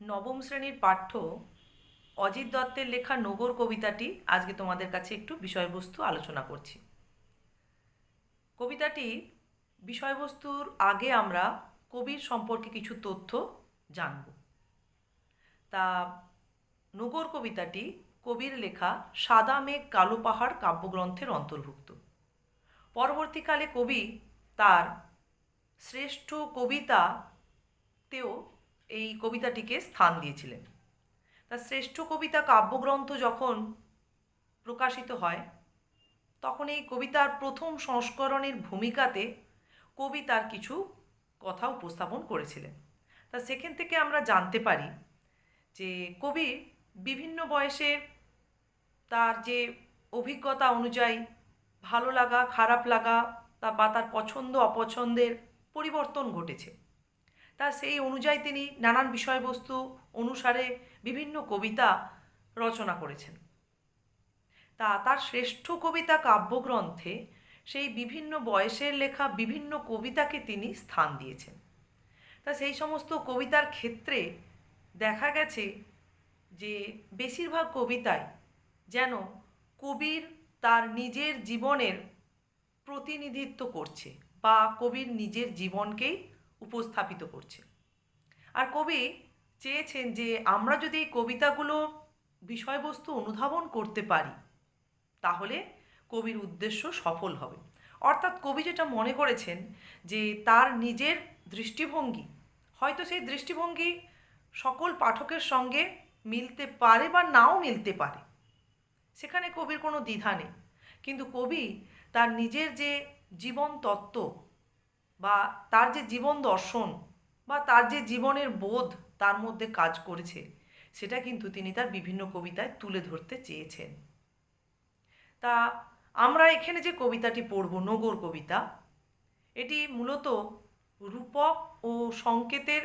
নবম শ্রেণীর পাঠ্য অজিত দত্তের লেখা নগর কবিতাটি আজকে তোমাদের কাছে একটু বিষয়বস্তু আলোচনা করছি। কবিতাটি বিষয়বস্তুর আগে আমরা কবির সম্পর্কে কিছু তথ্য জানব। তা নগর কবিতাটি কবির লেখা সাদা মেঘ কালো পাহাড় কাব্যগ্রন্থের অন্তর্ভুক্ত। পরবর্তীকালে কবি তার শ্রেষ্ঠ কবিতাতেও এই কবিতাটিকে স্থান দিয়েছিলেন। তার শ্রেষ্ঠ কবিতা কাব্যগ্রন্থ যখন প্রকাশিত হয় তখন এই কবিতার প্রথম সংস্করণের ভূমিকাতে কবি তার কিছু কথা উপস্থাপন করেছিলেন। তা সেখান থেকে আমরা জানতে পারি যে কবি বিভিন্ন বয়সে তার যে অভিজ্ঞতা অনুযায়ী ভালো লাগা খারাপ লাগা বা তার পছন্দ অপছন্দের পরিবর্তন ঘটেছে। তা সেই অনুযায়ী তিনি নানান বিষয়বস্তু অনুসারে বিভিন্ন কবিতা রচনা করেছেন। তা তার শ্রেষ্ঠ কবিতা কাব্যগ্রন্থে সেই বিভিন্ন বয়সের লেখা বিভিন্ন কবিতাকে তিনি স্থান দিয়েছেন। তা সেই সমস্ত কবিতার ক্ষেত্রে দেখা গেছে যে বেশিরভাগ কবিতায় যেন কবির তার নিজের জীবনের প্রতিনিধিত্ব করছে বা কবির নিজের জীবনকেই উপস্থাপিত করছে। আর কবি চেয়েছেন যে আমরা যদি এই কবিতাগুলো বিষয়বস্তু অনুধাবন করতে পারি তাহলে কবির উদ্দেশ্য সফল হবে। অর্থাৎ কবি যেটা মনে করেছেন যে তার নিজের দৃষ্টিভঙ্গি, হয়তো সেই দৃষ্টিভঙ্গি সকল পাঠকের সঙ্গে মিলতে পারে বা নাও মিলতে পারে, সেখানে কবির কোনো দ্বিধা নেই। কিন্তু কবি তার নিজের যে জীবন তত্ত্ব বা তার যে জীবন দর্শন বা তার যে জীবনের বোধ তার মধ্যে কাজ করেছে, সেটা কিন্তু তিনি তার বিভিন্ন কবিতায় তুলে ধরতে চেয়েছেন। তা আমরা এখানে যে কবিতাটি পড়ব, নগর কবিতা, এটি মূলত রূপক ও সংকেতের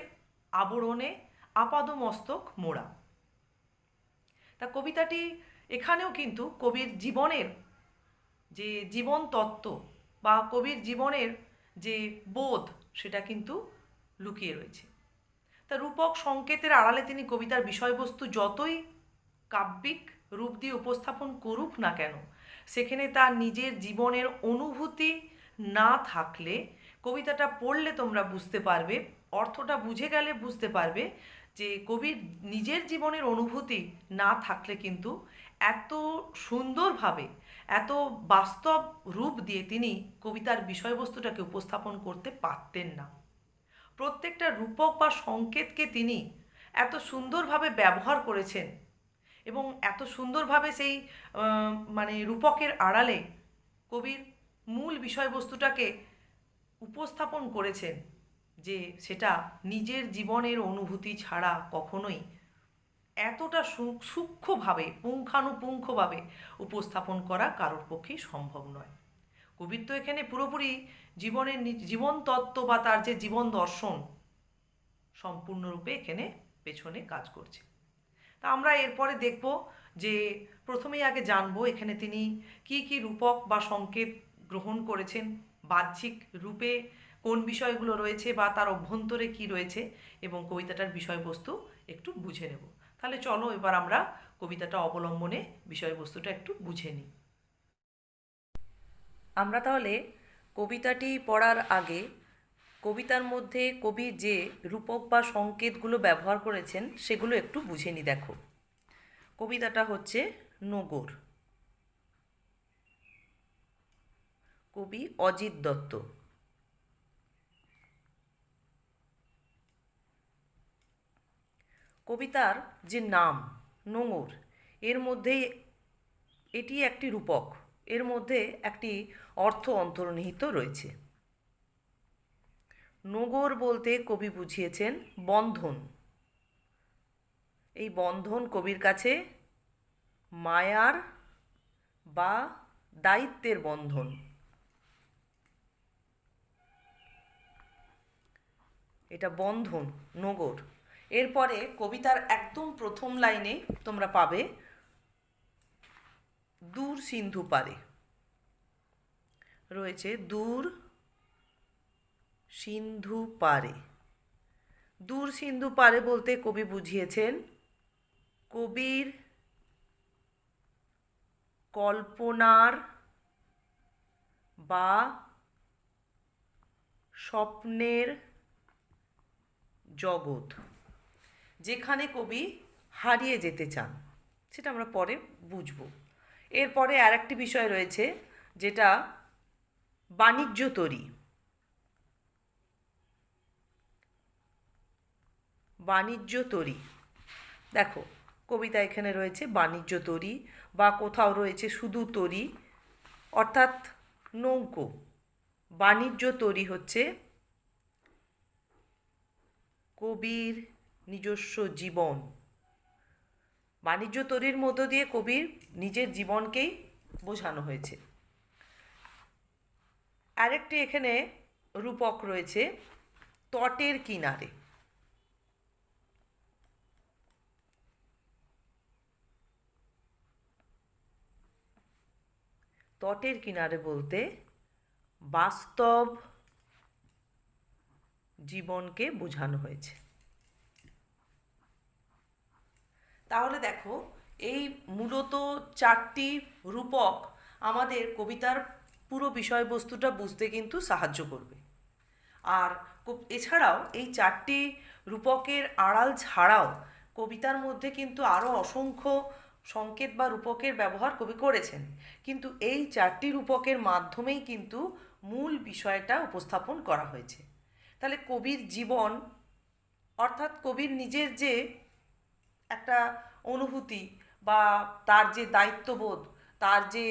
আবরণে আপাদমস্তক মোড়া। তা কবিতাটি এখানেও কিন্তু কবির জীবনের যে জীবন তত্ত্ব বা কবির জীবনের যে বোধ সেটা কিন্তু লুকিয়ে রয়েছে। তা রূপক সংকেতের আড়ালে তিনি কবিতার বিষয়বস্তু যতই কাব্যিক রূপ দিয়ে উপস্থাপন করুক না কেন, সেখানে তার নিজের জীবনের অনুভূতি না থাকলে কবিতাটা পড়লে তোমরা বুঝতে পারবে, অর্থটা বুঝে গেলে বুঝতে পারবে যে কবির নিজের জীবনের অনুভূতি না থাকলে কিন্তু এত সুন্দরভাবে এত বাস্তব রূপ দিয়ে তিনি কবিতার বিষয়বস্তুটাকে উপস্থাপন করতে পারতেন না। প্রত্যেকটা রূপক বা সংকেতকে তিনি এত সুন্দরভাবে ব্যবহার করেছেন এবং এত সুন্দরভাবে সেই রূপকের আড়ালে কবির মূল বিষয়বস্তুটাকে উপস্থাপন করেছেন যে সেটা নিজের জীবনের অনুভূতি ছাড়া কখনোই এতটা সূক্ষ্মভাবে পুঙ্খানুপুঙ্খভাবে উপস্থাপন করা কারোর পক্ষেই সম্ভব নয়। কবির তো এখানে পুরোপুরি জীবনের জীবন তত্ত্ব বা তার যে জীবন দর্শন সম্পূর্ণরূপে এখানে পেছনে কাজ করছে। তা আমরা এরপরে দেখব যে প্রথমেই আগে জানবো এখানে তিনি কি কি রূপক বা সংকেত গ্রহণ করেছেন, বাহ্যিক রূপে কোন বিষয়গুলো রয়েছে বা তার অভ্যন্তরে কি রয়েছে, এবং কবিতাটার বিষয়বস্তু একটু বুঝে নেব। তাহলে চলো এবার আমরা কবিতাটা অবলম্বনে বিষয়বস্তুটা একটু বুঝে নিই। আমরা তাহলে কবিতাটি পড়ার আগে কবিতার মধ্যে কবি যে রূপক বা সংকেতগুলো ব্যবহার করেছেন সেগুলো একটু বুঝে নিই। দেখো, কবিতাটা হচ্ছে নগর, কবি অজিত দত্ত। কবিতার যে নাম নোঙর, এর মধ্যে এটি একটি রূপক, এর মধ্যে একটি অর্থ অন্তর্নিহিত রয়েছে। নগর বলতে কবি বুঝিয়েছেন বন্ধন। এই বন্ধন কবির কাছে মায়ার বা দায়িত্বের বন্ধন। এটা বন্ধন, নগর। এরপরে কবিতার একদম প্রথম লাইনে তোমরা পাবে দূর সিন্ধু পারে, রয়েছে দূর সিন্ধু পারে। দূর সিন্ধু পারে বলতে কবি বুঝিয়েছেন কবির কল্পনার বা স্বপ্নের জগৎ, যেখানে কবি হারিয়ে যেতে চান। সেটা আমরা পরে বুঝব। এরপরে আর একটি বিষয় রয়েছে, যেটা বাণিজ্য তরী। বাণিজ্য তরী, দেখো কবিতা এখানে রয়েছে বাণিজ্য তরী, বা কোথাও রয়েছে শুধু তরী, অর্থাৎ নৌকো। বাণিজ্য তরী হচ্ছে কবির নিজস্ব জীবন। বাণিজ্য তরীর মধ্য দিয়ে কবির নিজের জীবনকেই বোঝানো হয়েছে। আরেকটি এখানে রূপক রয়েছে তটের কিনারে। তটের কিনারে বলতে বাস্তব জীবনকে বোঝানো হয়েছে। তাহলে দেখো, এই মূলত চারটি রূপক আমাদের কবিতার পুরো বিষয়বস্তুটা বুঝতে কিন্তু সাহায্য করবে। আর এছাড়াও এই চারটি রূপকের আড়াল ছাড়াও কবিতার মধ্যে কিন্তু আরও অসংখ্য সংকেত বা রূপকের ব্যবহার কবি করেছেন, কিন্তু এই চারটি রূপকের মাধ্যমেই কিন্তু মূল বিষয়টা উপস্থাপন করা হয়েছে। তাহলে কবির জীবন, অর্থাৎ কবির নিজের যে একটা অনুভূতি বা তার যে দায়িত্ববোধ, তার যে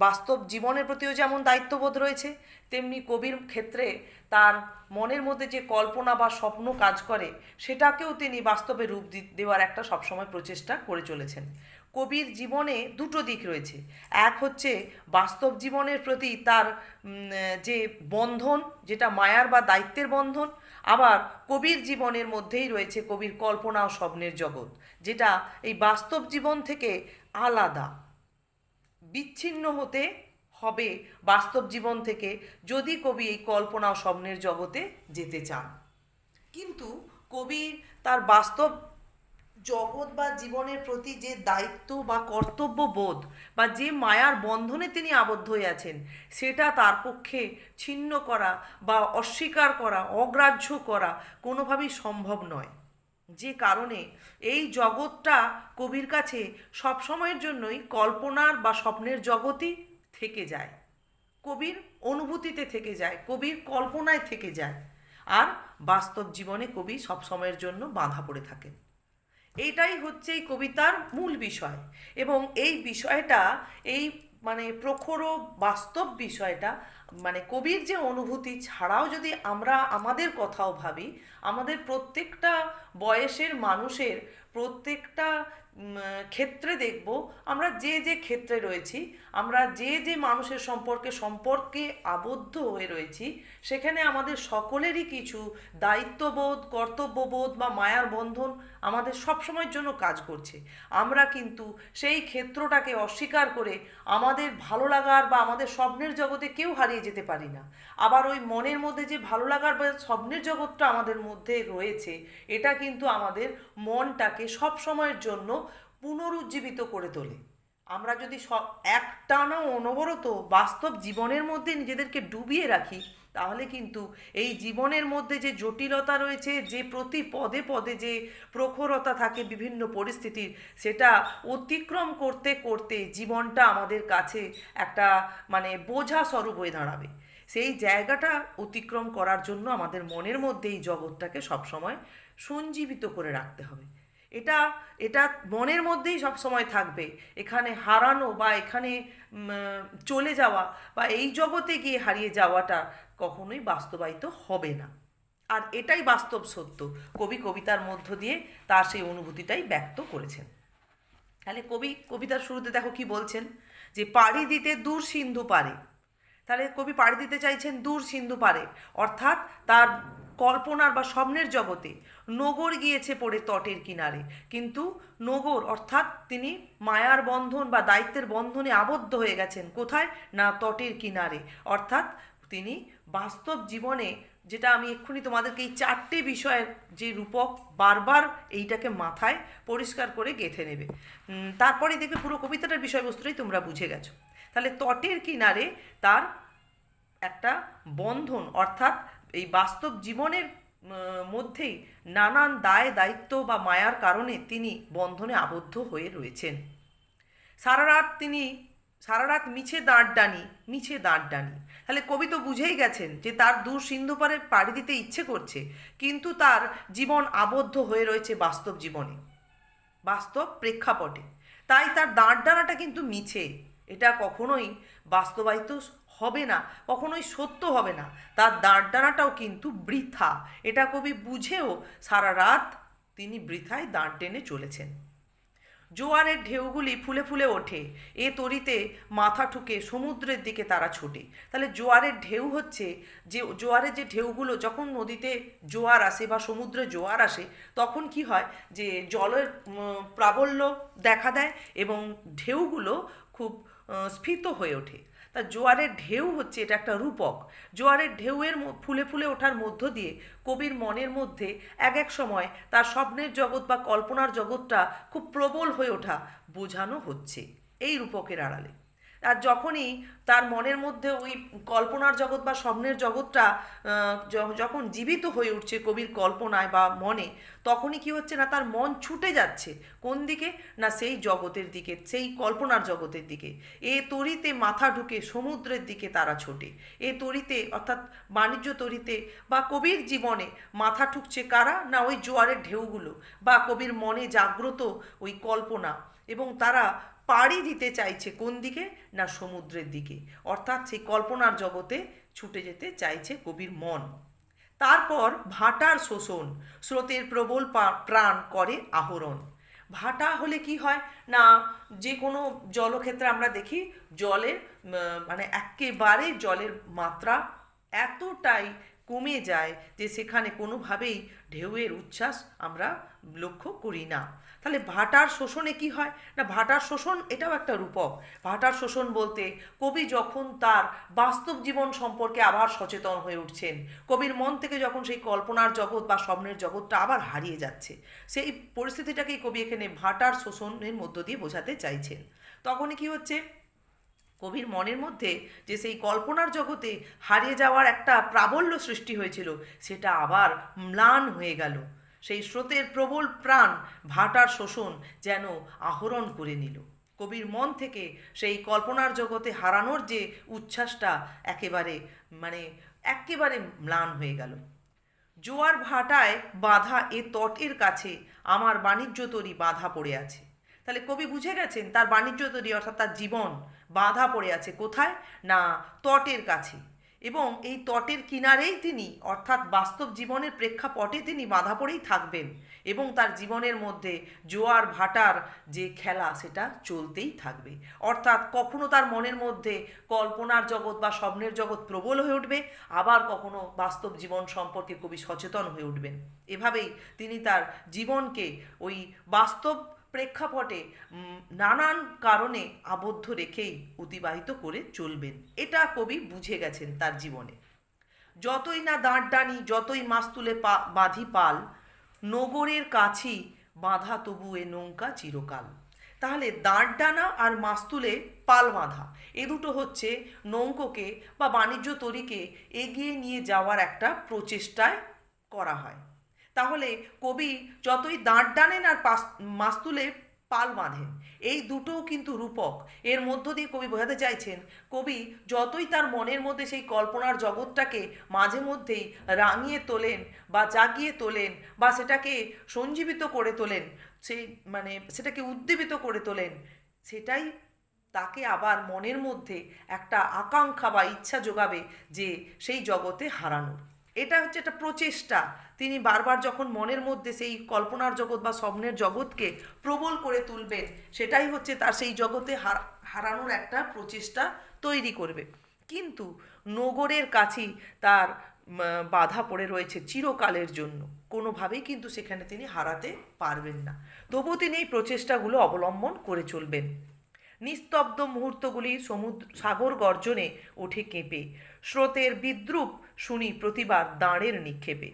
বাস্তব জীবনের প্রতিও যেমন দায়িত্ববোধ রয়েছে, তেমনি কবির ক্ষেত্রে তার মনের মধ্যে যে কল্পনা বা স্বপ্ন কাজ করে, সেটাকেও তিনি বাস্তবে রূপ দেওয়ার একটা সবসময় প্রচেষ্টা করে চলেছেন। কবির জীবনে দুটো দিক রয়েছে। এক হচ্ছে বাস্তব জীবনের প্রতি তার যে বন্ধন, যেটা মায়ার বা দায়িত্বের বন্ধন। আবার কবির জীবনের মধ্যেই রয়েছে কবির কল্পনা ও স্বপ্নের জগৎ, যেটা এই বাস্তব জীবন থেকে আলাদা, বিচ্ছিন্ন হতে হবে বাস্তব জীবন থেকে যদি কবি এই কল্পনা ও স্বপ্নের জগতে যেতে চান। কিন্তু কবি তার বাস্তব জগৎ বা জীবনের প্রতি যে দায়িত্ব বা কর্তব্য বোধ বা যে মায়ার বন্ধনে তিনি আবদ্ধ হয়ে আছেন, সেটা তার পক্ষে ছিন্ন করা বা অস্বীকার করা, অগ্রাহ্য করা কোনোভাবেই সম্ভব নয়। যে কারণে এই জগৎটা কবির কাছে সবসময়ের জন্যই কল্পনার বা স্বপ্নের জগতই থেকে যায়, কবির অনুভূতিতে থেকে যায়, কবির কল্পনায় থেকে যায়, আর বাস্তব জীবনে কবি সবসময়ের জন্য বাঁধা পড়ে থাকেন। এইটাই হচ্ছে এই কবিতার মূল বিষয়। এবং এই বিষয়টা, এই মানে প্রখর বাস্তব বিষয়টা, মানে কবির যে অনুভূতি ছাড়াও যদি আমরা আমাদের কথাও ভাবি, আমাদের প্রত্যেকটা বয়সের মানুষের প্রত্যেকটা ক্ষেত্রে দেখব, আমরা যে যে ক্ষেত্রে রয়েছি, আমরা যে যে মানুষের সম্পর্কে আবদ্ধ হয়ে রয়েছি, সেখানে আমাদের সকলেরই কিছু দায়িত্ববোধ, কর্তব্যবোধ বা মায়ার বন্ধন আমাদের সবসময়ের জন্য কাজ করছে। আমরা কিন্তু সেই ক্ষেত্রটাকে অস্বীকার করে আমাদের ভালো লাগার বা আমাদের স্বপ্নের জগতে কেউ হারিয়ে যেতে পারি না। আবার ওই মনের মধ্যে যে ভালো লাগার বা স্বপ্নের জগৎটা আমাদের মধ্যে রয়েছে, এটা কিন্তু আমাদের মনটাকে সবসময়ের জন্য পুনরুজ্জীবিত করে তোলে। আমরা যদি একটানা অনবরত বাস্তব জীবনের মধ্যে নিজেদেরকে ডুবিয়ে রাখি, তাহলে কিন্তু এই জীবনের মধ্যে যে জটিলতা রয়েছে, যে প্রতি পদে পদে যে প্রখরতা থাকে বিভিন্ন পরিস্থিতির, সেটা অতিক্রম করতে করতে জীবনটা আমাদের কাছে একটা মানে বোঝা স্বরূপ হয়ে দাঁড়াবে। সেই জায়গাটা অতিক্রম করার জন্য আমাদের মনের মধ্যে এই জগৎটাকে সবসময় সঞ্জীবিত করে রাখতে হবে। এটা এটা মনের মধ্যেই সবসময় থাকবে। এখানে হারানো বা এখানে চলে যাওয়া বা এই জগতে গিয়ে হারিয়ে যাওয়াটা কখনোই বাস্তবায়িত হবে না। আর এটাই বাস্তব সত্য। কবি কবিতার মধ্য দিয়ে তার সেই অনুভূতিটাই ব্যক্ত করেছেন। তাহলে কবি কবিতার শুরুতে দেখো কি বলছেন, যে পাড়ি দিতে দূর সিন্ধু পারে। তাহলে কবি পাড়ি দিতে চাইছেন দূর সিন্ধু পারে, অর্থাৎ তার কল্পনার বা স্বপ্নের জগতে। নগর গিয়েছে পড়ে তটের কিনারে, কিন্তু নগর অর্থাৎ তিনি মায়ার বন্ধন বা দায়িত্বের বন্ধনে আবদ্ধ হয়ে গেছেন। কোথায়? না তটের কিনারে, অর্থাৎ তিনি বাস্তব জীবনে যেটা আমি এক্ষুনি তোমাদেরকে এই 4টে বিষয়ের যে রূপক বারবার এইটাকে মাথায় পরিষ্কার করে গেঁথে নেবে, তারপরে দেখবে পুরো কবিতাটার বিষয়বস্তুটাই তোমরা বুঝে গেছো। তাহলে তটের কিনারে তার একটা বন্ধন, অর্থাৎ এই বাস্তব জীবনের মধ্যেই নানান দায় দায়িত্ব বা মায়ার কারণে তিনি বন্ধনে আবদ্ধ হয়ে রয়েছেন। সারা রাত মিছে দাঁড় ডানি। তাহলে কবি তো বুঝেই গেছেন যে তার দূর সিন্ধু পারে পাড়ি দিতে ইচ্ছে করছে, কিন্তু তার জীবন আবদ্ধ হয়ে রয়েছে বাস্তব জীবনে, বাস্তব প্রেক্ষাপটে। তাই তার দাঁড় ডানাটা কিন্তু মিছে, এটা কখনোই বাস্তবায়িত হবে না, কখনোই সত্য হবে না। তার দাঁড় ডানাটাও কিন্তু বৃথা, এটা কবি বুঝেও সারা রাত তিনি বৃথায় দাঁড় টেনে চলেছেন। জোয়ারের ঢেউগুলি ফুলে ফুলে ওঠে, এ তরিতে মাথা ঠুকে সমুদ্রের দিকে তারা ছোটে। তাহলে জোয়ারের ঢেউ হচ্ছে যে জোয়ারের যে ঢেউগুলো, যখন নদীতে জোয়ার আসে বা সমুদ্রে জোয়ার আসে, তখন কি হয় যে জলের প্রাবল্য দেখা দেয় এবং ঢেউগুলো খুব স্ফীত হয়ে ওঠে। তা জোয়ারের ঢেউ হচ্ছে এটা একটা রূপক। জোয়ারের ঢেউয়ের ফুলে ফুলে ওঠার মধ্য দিয়ে কবির মনের মধ্যে এক এক সময় তার স্বপ্নের জগৎ বা কল্পনার জগৎটা খুব প্রবল হয়ে ওঠা বোঝানো হচ্ছে এই রূপকের আড়ালে। আর যখনই তার মনের মধ্যে ওই কল্পনার জগৎ বা স্বপ্নের জগৎটা যখন জীবিত হয়ে উঠছে কবির কল্পনায় বা মনে, তখনই কি হচ্ছে না, তার মন ছুটে যাচ্ছে কোন দিকে না, সেই জগতের দিকে, সেই কল্পনার জগতের দিকে। এ তরিতে মাথা ঢুকে সমুদ্রের দিকে তারা ছোটে। এ তরিতে অর্থাৎ বাণিজ্য তরিতে বা কবির জীবনে মাথা ঠুকছে কারা না, ওই জোয়ারের ঢেউগুলো বা কবির মনে জাগ্রত ওই কল্পনা, এবং তারা পাড়ি দিতে চাইছে কোন দিকে না, সমুদ্রের দিকে, অর্থাৎ সেই কল্পনার জগতে ছুটে যেতে চাইছে কবির মন। তারপর ভাটার শোষণ, স্রোতের প্রবল প্রাণ করে আহরণ। ভাটা হলে কি হয় না, যে কোনো জলক্ষেত্রে আমরা দেখি জলের মানে একেবারে জলের মাত্রা এতটাই কমে যায় যে সেখানে কোনোভাবেই ঢেউয়ের উচ্ছ্বাস আমরা লক্ষ্য করি না। তাহলে ভাটার শোষণে কি হয় না, ভাটার শোষণ এটাও একটা রূপক। ভাটার শোষণ বলতে কবি যখন তার বাস্তব জীবন সম্পর্কে আবার সচেতন হয়ে উঠছেন, কবির মন থেকে যখন সেই কল্পনার জগৎ বা স্বপ্নের জগৎটা আবার হারিয়ে যাচ্ছে, সেই পরিস্থিতিটাকেই কবি এখানে ভাটার শোষণের মধ্য দিয়ে বোঝাতে চাইছেন। তখনই কি হচ্ছে, কবির মনের মধ্যে যে সেই কল্পনার জগতে হারিয়ে যাওয়ার একটা প্রাবল্য সৃষ্টি হয়েছিল, সেটা আবার ম্লান হয়ে গেল। সেই স্রোতের প্রবল প্রাণ ভাটার শোষণ যেন আহরণ করে নিল। কবির মন থেকে সেই কল্পনার জগতে হারানোর যে উচ্ছ্বাসটা একেবারে ম্লান হয়ে গেল। জোয়ার ভাটায় বাঁধা এ তটের কাছে আমার বাণিজ্য তরী বাঁধা পড়ে আছে। তাহলে কবি বুঝে গেছেন তার বাণিজ্য তরী অর্থাৎ তার জীবন বাঁধা পড়ে আছে কোথায় না, তটের কাছে। এবং এই তটের কিনারেই তিনি অর্থাৎ বাস্তব জীবনের প্রেক্ষাপটে তিনি বাঁধা পড়েই থাকবেন, এবং তার জীবনের মধ্যে জোয়ার ভাটার যে খেলা সেটা চলতেই থাকবে। অর্থাৎ কখনো তার মনের মধ্যে কল্পনার জগৎ বা স্বপ্নের জগৎ প্রবল হয়ে উঠবে, আবার কখনো বাস্তব জীবন সম্পর্কে কবি সচেতন হয়ে উঠবেন। এভাবেই তিনি তার জীবনকে ওই বাস্তব প্রেক্ষাপটে নানান কারণে আবদ্ধ রেখেই অতিবাহিত করে চলবেন, এটা কবি বুঝে গেছেন তার জীবনে। যতই না দাঁড় ডানি, যতই মাছ তুলে বাঁধি পাল, নগরের কাছেই বাঁধা তবু এ নৌকা চিরকাল। তাহলে দাঁড় ডানা আর মাছ তুলে পাল বাঁধা, এ দুটো হচ্ছে নৌকোকে বা বাণিজ্য তরীকে এগিয়ে নিয়ে যাওয়ার একটা প্রচেষ্টায় করা হয়। তাহলে কবি যতই দাঁড় টানেন আর মাছ তুলে পাল বাঁধেন, এই দুটোও কিন্তু রূপক। এর মধ্য দিয়ে কবি বোঝাতে চাইছেন, কবি যতই তার মনের মধ্যে সেই কল্পনার জগৎটাকে মাঝে মধ্যেই রাঙিয়ে তোলেন বা জাগিয়ে তোলেন বা সেটাকে সঞ্জীবিত করে তোলেন, সেটাকে উদ্দীপিত করে তোলেন, সেটাই তাকে আবার মনের মধ্যে একটা আকাঙ্ক্ষা বা ইচ্ছা যোগাবে যে সেই জগতে হারানোর। এটা হচ্ছে একটা প্রচেষ্টা। তিনি বারবার যখন মনের মধ্যে সেই কল্পনার জগৎ বা স্বপ্নের জগৎকে প্রবল করে তুলবেন, সেটাই হচ্ছে তার সেই জগতে হারানোর একটা প্রচেষ্টা তৈরি করবে। কিন্তু নগরের কাছেই তার বাধা পড়ে রয়েছে চিরকালের জন্য, কোনোভাবেই কিন্তু সেখানে তিনি হারাতে পারবেন না। তবুও তিনি এই প্রচেষ্টাগুলো অবলম্বন করে চলবেন। নিস্তব্ধ মুহূর্তগুলি সাগর গর্জনে ওঠে কেঁপে, স্রোতের বিদ্রুপ শুনি প্রতিবার দাঁড়ের নিক্ষেপে।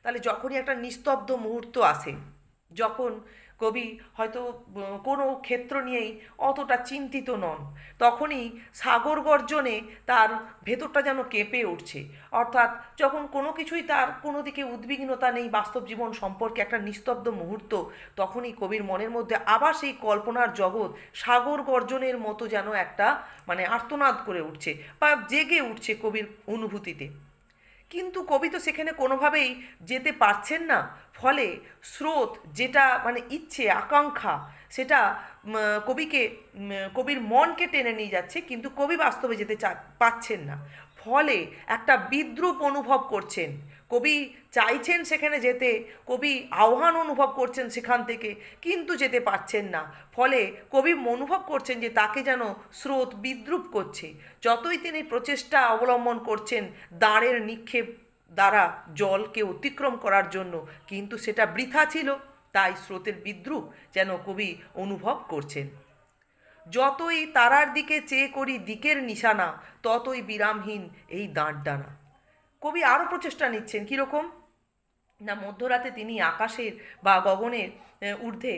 তাহলে যখনই একটা নিস্তব্ধ মুহূর্ত আসে, যখন কবি হয়তো কোনো ক্ষেত্র নিয়েই অতটা চিন্তিত নন, তখনই সাগর গর্জনে তার ভেতরটা যেন কেঁপে উঠছে। অর্থাৎ যখন কোনো কিছুই তার কোনো দিকে উদ্বিগ্নতা নেই, বাস্তব জীবন সম্পর্কে একটা নিস্তব্ধ মুহূর্ত, তখনই কবির মনের মধ্যে আবার সেই কল্পনার জগৎ সাগর গর্জনের মতো যেন একটা আর্তনাদ করে উঠছে বা জেগে উঠছে কবির অনুভূতিতে। কিন্তু কবি তো সেখানে কোনোভাবেই যেতে পারছেন না। ফলে স্রোত যেটা ইচ্ছে আকাঙ্ক্ষা, সেটা কবিকে কবির মনকে টেনে নিয়ে যাচ্ছে, কিন্তু কবি বাস্তবে যেতে পাচ্ছেন না। ফলে একটা বিদ্রূপ অনুভব করছেন। কবি চাইছেন সেখানে যেতে, কবি আহ্বান অনুভব করছেন সেখান থেকে, কিন্তু যেতে পারছেন না। ফলে কবি অনুভব করছেন যে তাকে যেন স্রোত বিদ্রূপ করছে। যতই তিনি প্রচেষ্টা অবলম্বন করছেন দাঁড়ের নিক্ষেপ দ্বারা জলকে অতিক্রম করার জন্য, কিন্তু সেটা বৃথা ছিল। তাই স্রোতের বিদ্রূপ যেন কবি অনুভব করছেন। যতই তারার দিকে চেয়ে করি দিকের নিশানা, ততই বিরামহীন এই দাঁড় ডানা। কবি আরও প্রচেষ্টা নিচ্ছেন। কীরকম না, মধ্যরাতে তিনি আকাশের বা গগনের ঊর্ধ্বে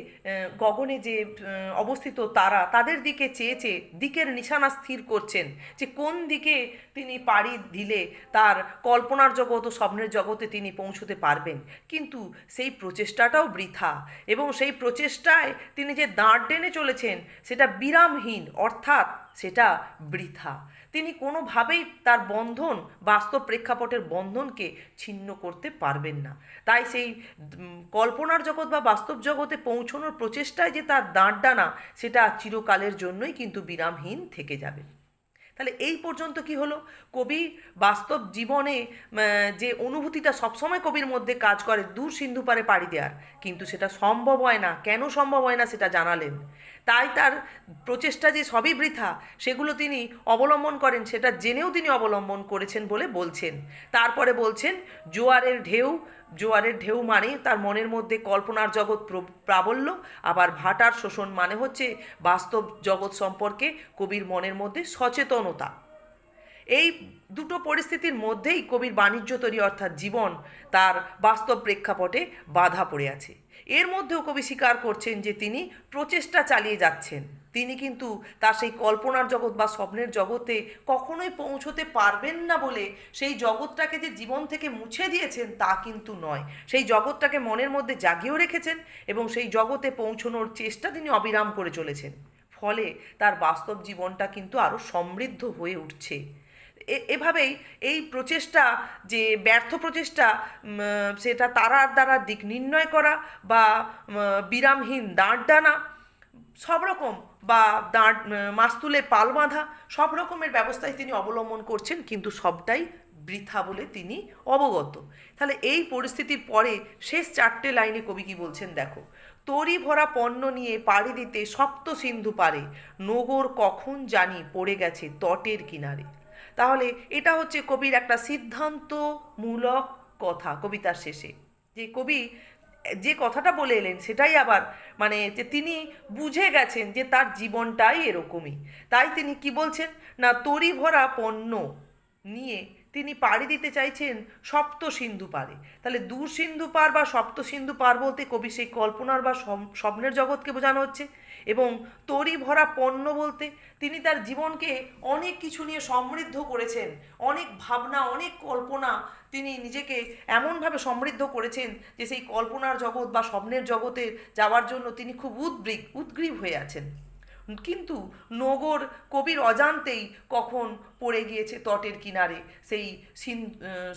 গগনে যে অবস্থিত তারা, তাদের দিকে চেয়ে চেয়ে দিকের নিশানা স্থির করছেন যে কোন দিকে তিনি পাড়ি দিলে তার কল্পনার জগৎ ও স্বপ্নের জগতে তিনি পৌঁছতে পারবেন। কিন্তু সেই প্রচেষ্টাটাও বৃথা, এবং সেই প্রচেষ্টায় তিনি যে দাঁড় টেনে চলেছেন সেটা বিরামহীন, অর্থাৎ সেটা বৃথা। তিনি কোনোভাবেই তার বন্ধন, বাস্তব প্রেক্ষাপটের বন্ধনকে ছিন্ন করতে পারবেন না। তাই সেই কল্পনার জগৎ বা বাস্তব জগতে পৌঁছানোর প্রচেষ্টায় যে তার দাঁড় ডানা, সেটা চিরকালের জন্যই কিন্তু বিরামহীন থেকে যাবে। তাহলে এই পর্যন্ত কি হলো, কবি বাস্তব জীবনে যে অনুভূতিটা সবসময় কবির মধ্যে কাজ করে দূর সিন্ধু পারে পাড়ি দেওয়ার, কিন্তু সেটা সম্ভব হয় না। কেন সম্ভব হয় না সেটা জানালেন। তাই তার প্রচেষ্টা যে সবই বৃথা, সেগুলো তিনি অবলম্বন করেন, সেটা জেনেও তিনি অবলম্বন করেছেন বলে বলছেন। তারপরে বলছেন জোয়ারের ঢেউ, জোয়ারের ঢেউ মানে তার মনের মধ্যে কল্পনার জগৎ প্রাবল্য, আবার ভাটার শোষণ মানে হচ্ছে বাস্তব জগৎ সম্পর্কে কবির মনের মধ্যে সচেতনতা। এই দুটো পরিস্থিতির মধ্যেই কবির বাণিজ্য তৈরি, অর্থাৎ জীবন তার বাস্তব প্রেক্ষাপটে বাধা পড়ে আছে। এর মধ্যেও কবি স্বীকার করছেন যে তিনি প্রচেষ্টা চালিয়ে যাচ্ছেন। তিনি কিন্তু তার সেই কল্পনার জগৎ বা স্বপ্নের জগতে কখনোই পৌঁছতে পারবেন না বলে সেই জগৎটাকে যে জীবন থেকে মুছে দিয়েছেন তা কিন্তু নয়। সেই জগৎটাকে মনের মধ্যে জাগিয়েও রেখেছেন, এবং সেই জগতে পৌঁছনোর চেষ্টা তিনি অবিরাম করে চলেছেন। ফলে তার বাস্তব জীবনটা কিন্তু আরও সমৃদ্ধ হয়ে উঠছে। এভাবেই এই প্রচেষ্টা, যে ব্যর্থ প্রচেষ্টা, সেটা তারার দ্বারা দিক নির্ণয় করা বা বিরামহীন দাঁড় টানা, সব রকম, বা দাঁড় মাস্তুলে পাল বাঁধা, সব রকমের ব্যবস্থায় তিনি অবলম্বন করছেন, কিন্তু সবটাই বৃথা বলে তিনি অবগত। তাহলে এই পরিস্থিতির পরে শেষ 4টে লাইনে কবি কি বলছেন দেখো। তরি ভরা পণ্য নিয়ে পাড়ি দিতে সপ্ত সিন্ধু পারে, নগর কখন জানি পড়ে গেছে তটের কিনারে। তাহলে এটা হচ্ছে কবির একটা সিদ্ধান্তমূলক কথা কবিতার শেষে। যে কবি যে কথাটা বলে এলেন সেটাই আবার যে তিনি বুঝে গেছেন যে তার জীবনটাই এরকমই। তাই তিনি কি বলছেন না, তরি ভরা পণ্য নিয়ে তিনি পাড়ি দিতে চাইছেন সপ্ত সিন্ধু পারে। তাহলে দূর সিন্ধু পার বা সপ্ত সিন্ধু পার বলতে কবি সেই কল্পনার বা স্বপ্নের জগৎকে বোঝানো হচ্ছে। এবং তরি ভরা পণ্য বলতে তিনি তার জীবনকে অনেক কিছু নিয়ে সমৃদ্ধ করেছেন, অনেক ভাবনা, অনেক কল্পনা, তিনি নিজেকে এমনভাবে সমৃদ্ধ করেছেন যে সেই কল্পনার জগৎ বা স্বপ্নের জগতে যাওয়ার জন্য তিনি খুব উদ্গ্রীব হয়ে আছেন। কিন্তু নগর কবির অজান্তেই কখন পড়ে গিয়েছে তটের কিনারে, সেই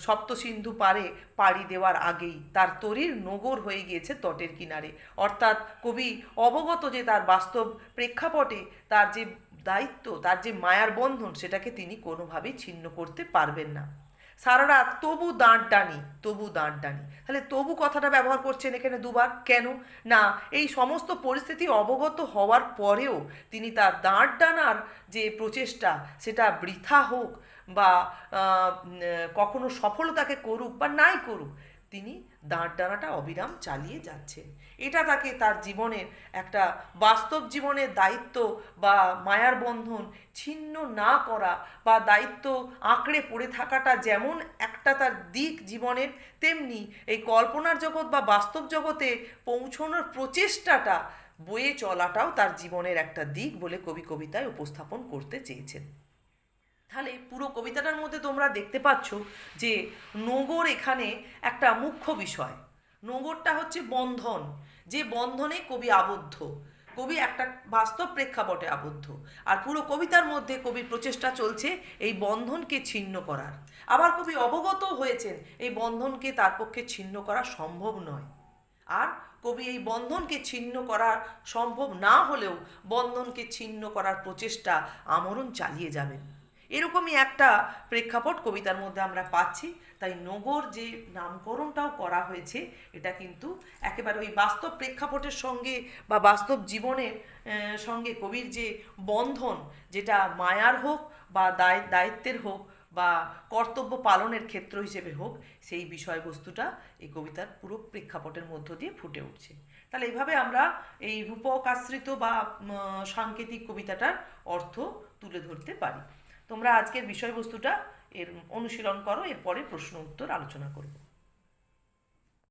সপ্ত সিন্ধু পারে পাড়ি দেওয়ার আগেই তার তরির নগর হয়ে গিয়েছে তটের কিনারে। অর্থাৎ কবি অবগত যে তার বাস্তব প্রেক্ষাপটে তার যে দায়িত্ব, তার যে মায়ার বন্ধন, সেটাকে তিনি কোনোভাবেই ছিন্ন করতে পারবেন না। সারা রাত তবু দাঁড় টানি, তবু দাঁড় টানি। তাহলে তবু কথাটা ব্যবহার করছেন এখানে দুবার। কেন না, এই সমস্ত পরিস্থিতি অবগত হওয়ার পরেও তিনি তার দাঁড় টানার যে প্রচেষ্টা, সেটা বৃথা হোক বা কখনো সফলতাকে করুক বা নাই করুক, তিনি দাঁড় টানাটা অবিরাম চালিয়ে যাচ্ছেন। এটা তাকে তার জীবনের একটা বাস্তব জীবনের দায়িত্ব বা মায়ার বন্ধন ছিন্ন না করা বা দায়িত্ব আঁকড়ে পড়ে থাকাটা যেমন একটা তার দিক জীবনের, তেমনি এই কল্পনার জগৎ বা বাস্তব জগতে পৌঁছানোর প্রচেষ্টাটা বয়ে চলাটাও তার জীবনের একটা দিক বলে কবি কবিতায় উপস্থাপন করতে চেয়েছেন। তাহলে পুরো কবিতাটার মধ্যে তোমরা দেখতে পাচ্ছ যে নোঙর এখানে একটা মুখ্য বিষয়। নোঙরটা হচ্ছে বন্ধন, যে বন্ধনে কবি আবদ্ধ, কবি একটা বাস্তব প্রেক্ষাপটে আবদ্ধ। আর পুরো কবিতার মধ্যে কবির প্রচেষ্টা চলছে এই বন্ধনকে ছিন্ন করার। আবার কবি অবগত হয়েছেন এই বন্ধনকে তার পক্ষে ছিন্ন করা সম্ভব নয়। আর কবি এই বন্ধনকে ছিন্ন করা সম্ভব না হলেও বন্ধনকে ছিন্ন করার প্রচেষ্টা আমরণ চালিয়ে যাবেন। এরকমই একটা প্রেক্ষাপট কবিতার মধ্যে আমরা পাচ্ছি। তাই নোঙর যে নামকরণটাও করা হয়েছে এটা কিন্তু একেবারে ওই বাস্তব প্রেক্ষাপটের সঙ্গে বা বাস্তব জীবনের সঙ্গে কবির যে বন্ধন, যেটা মায়ার হোক বা দায়িত্বের হোক বা কর্তব্য পালনের ক্ষেত্র হিসেবে হোক, সেই বিষয়বস্তুটা এই কবিতার পুরো প্রেক্ষাপটের মধ্য দিয়ে ফুটে উঠছে। তাহলে এইভাবে আমরা এই রূপক আশ্রিত বা সাংকেতিক কবিতাটার অর্থ তুলে ধরতে পারি। তোমরা আজকের বিষয়বস্তুটা এর অনুশীলন করো, এরপরে প্রশ্ন উত্তর আলোচনা করব।